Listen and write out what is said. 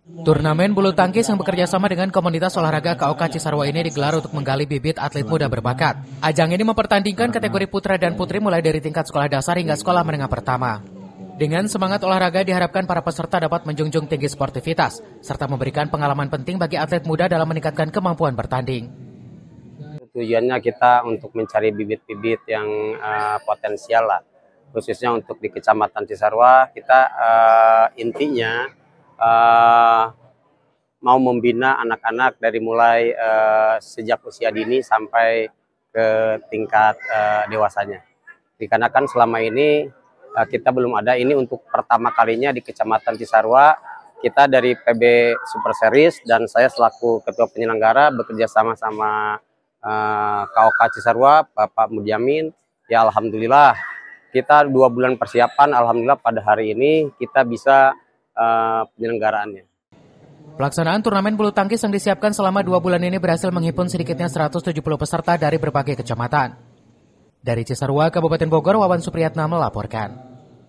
Turnamen bulu tangkis yang bekerja sama dengan komunitas olahraga KOK Cisarua ini digelar untuk menggali bibit atlet muda berbakat. Ajang ini mempertandingkan kategori putra dan putri mulai dari tingkat sekolah dasar hingga sekolah menengah pertama. Dengan semangat olahraga diharapkan para peserta dapat menjunjung tinggi sportivitas, serta memberikan pengalaman penting bagi atlet muda dalam meningkatkan kemampuan bertanding. Tujuannya kita untuk mencari bibit-bibit yang potensial lah, khususnya untuk di Kecamatan Cisarua. Kita intinya mau membina anak-anak dari mulai sejak usia dini sampai ke tingkat dewasanya. Dikarenakan selama ini kita belum ada, ini untuk pertama kalinya di Kecamatan Cisarua. Kita dari PB Super Series dan saya selaku ketua penyelenggara bekerja sama KOK Cisarua, Bapak Mudyamin. Ya alhamdulillah kita 2 bulan persiapan, alhamdulillah pada hari ini kita bisa penyelenggaraannya. Pelaksanaan turnamen bulu tangkis yang disiapkan selama 2 bulan ini berhasil menghimpun sedikitnya 170 peserta dari berbagai kecamatan. Dari Cisarua, Kabupaten Bogor, Wawan Supriyatna melaporkan.